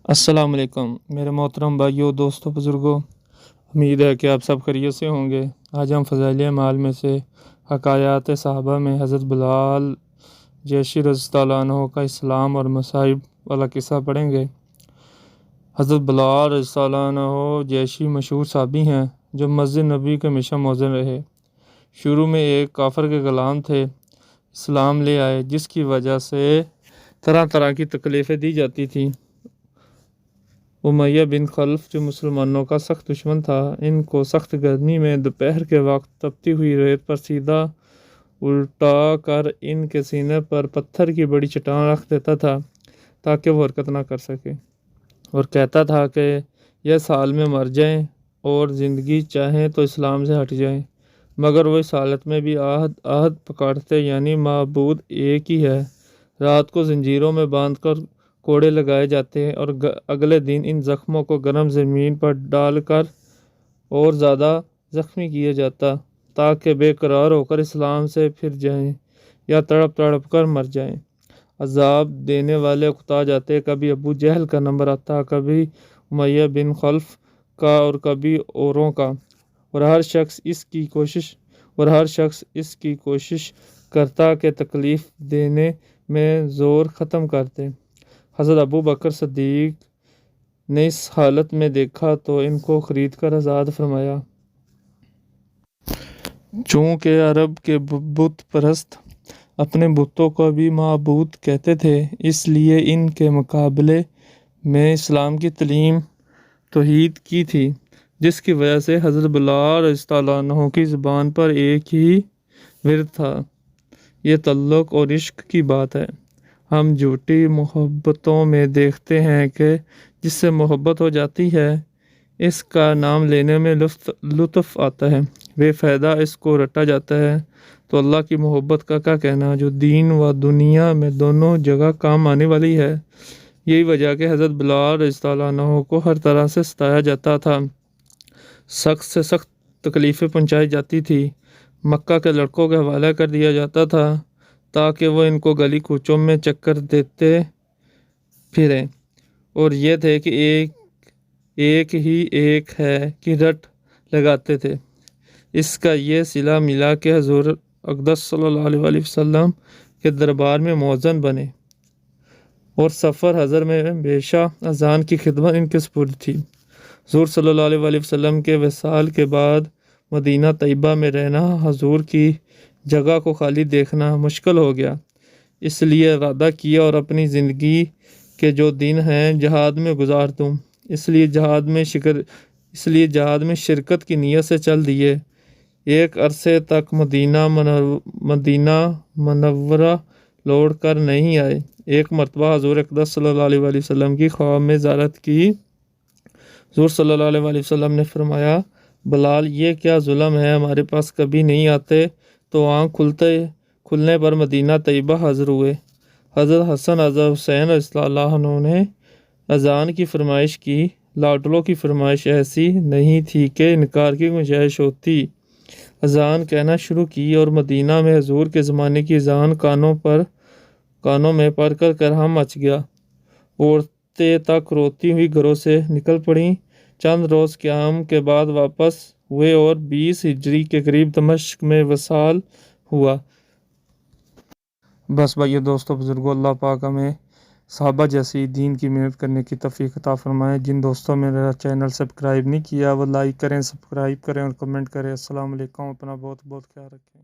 السلام علیکم میرے محترم بھائیوں، دوستوں، بزرگوں، امید ہے کہ آپ سب خیریت سے ہوں گے۔ آج ہم فضائل اعمال میں سے حکایات صحابہ میں حضرت بلال جیشی رضی اللہ عنہ کا اسلام اور مصائب والا قصہ پڑھیں گے۔ حضرت بلال رضی اللہ عنہ جیشی مشہور صحابی ہیں جو مسجد نبی کے ہمیشہ مؤذن رہے۔ شروع میں ایک کافر کے غلام تھے، اسلام لے آئے، جس کی وجہ سے طرح طرح کی تکلیفیں دی جاتی تھیں۔ امیہ بن خلف جو مسلمانوں کا سخت دشمن تھا، ان کو سخت گرمی میں دوپہر کے وقت تپتی ہوئی ریت پر سیدھا الٹا کر ان کے سینے پر پتھر کی بڑی چٹان رکھ دیتا تھا تاکہ وہ حرکت نہ کر سکے، اور کہتا تھا کہ یہ سال میں مر جائیں اور زندگی چاہیں تو اسلام سے ہٹ جائیں، مگر وہ اس حالت میں بھی عہد پکڑتے، یعنی معبود ایک ہی ہے۔ رات کو زنجیروں میں باندھ کر کوڑے لگائے جاتے اور اگلے دن ان زخموں کو گرم زمین پر ڈال کر اور زیادہ زخمی کیا جاتا تاکہ بے قرار ہو کر اسلام سے پھر جائیں یا تڑپ تڑپ کر مر جائیں۔ عذاب دینے والے اکتا جاتے، کبھی ابو جہل کا نمبر آتا، کبھی امیہ بن خلف کا اور کبھی اوروں کا، اور ہر شخص اس کی کوشش کرتا کہ تکلیف دینے میں زور ختم کرتے۔ حضرت ابو بکر صدیق نے اس حالت میں دیکھا تو ان کو خرید کر آزاد فرمایا۔ چونکہ عرب کے بت پرست اپنے بتوں کو بھی معبود کہتے تھے، اس لیے ان کے مقابلے میں اسلام کی تعلیم توحید کی تھی، جس کی وجہ سے حضرت بلال رضی اللہ عنہ کی زبان پر ایک ہی ورد تھا۔ یہ تعلق اور عشق کی بات ہے۔ ہم جھوٹی محبتوں میں دیکھتے ہیں کہ جس سے محبت ہو جاتی ہے، اس کا نام لینے میں لطف آتا ہے، بے فائدہ اس کو رٹا جاتا ہے، تو اللہ کی محبت کا کیا کہنا، جو دین و دنیا میں دونوں جگہ کام آنے والی ہے۔ یہی وجہ کہ حضرت بلال رضی اللہ عنہ کو ہر طرح سے ستایا جاتا تھا، سخت سے سخت تکلیفیں پہنچائی جاتی تھی، مکہ کے لڑکوں کے حوالے کر دیا جاتا تھا تاکہ وہ ان کو گلی کوچوں میں چکر دیتے پھریں، اور یہ تھے کہ ایک ہی ایک ہے کہ رٹ لگاتے تھے۔ اس کا یہ صلہ ملا کہ حضور اقدس صلی اللہ علیہ وسلم کے دربار میں مؤذن بنے، اور سفر حضر میں ہمیشہ اذان کی خدمت ان کے سپرد تھی۔ حضور صلی اللہ علیہ وسلم کے وصال کے بعد مدینہ طیبہ میں رہنا، حضور کی جگہ کو خالی دیکھنا مشکل ہو گیا، اس لیے ارادہ کیا اور اپنی زندگی کے جو دن ہیں جہاد میں گزار دوں، اس لیے جہاد میں شرکت کی نیت سے چل دیے۔ ایک عرصے تک مدینہ منورہ لوٹ کر نہیں آئے۔ ایک مرتبہ حضور اقدس صلی اللہ علیہ وسلم کی خواب میں زیارت کی۔ حضور صلی اللہ علیہ وسلم نے فرمایا، بلال، یہ کیا ظلم ہے، ہمارے پاس کبھی نہیں آتے، تو آنکھ کھلنے پر مدینہ طیبہ حاضر ہوئے۔ حضرت حسن حضرت حسین رضی اللہ عنہ نے اذان کی فرمائش کی۔ لاڈلوں کی فرمائش ایسی نہیں تھی کہ انکار کی گنجائش ہوتی۔ اذان کہنا شروع کی اور مدینہ میں حضور کے زمانے کی اذان کانوں میں پڑھ کر کرہم مچ گیا۔ عورتیں تک روتی ہوئی گھروں سے نکل پڑیں۔ چند روز قیام کے بعد واپس ہوئے اور 20 ہجری کے قریب دمشق میں وصال ہوا۔ بس بھائیو، دوستوں، بزرگوں، اللہ پاک ہمیں صحابہ جیسی دین کی محنت کرنے کی توفیق عطا فرمائے۔ جن دوستوں نے میرا چینل سبسکرائب نہیں کیا وہ لائک کریں، سبسکرائب کریں اور کمنٹ کریں۔ السلام علیکم، اپنا بہت بہت خیال رکھیں۔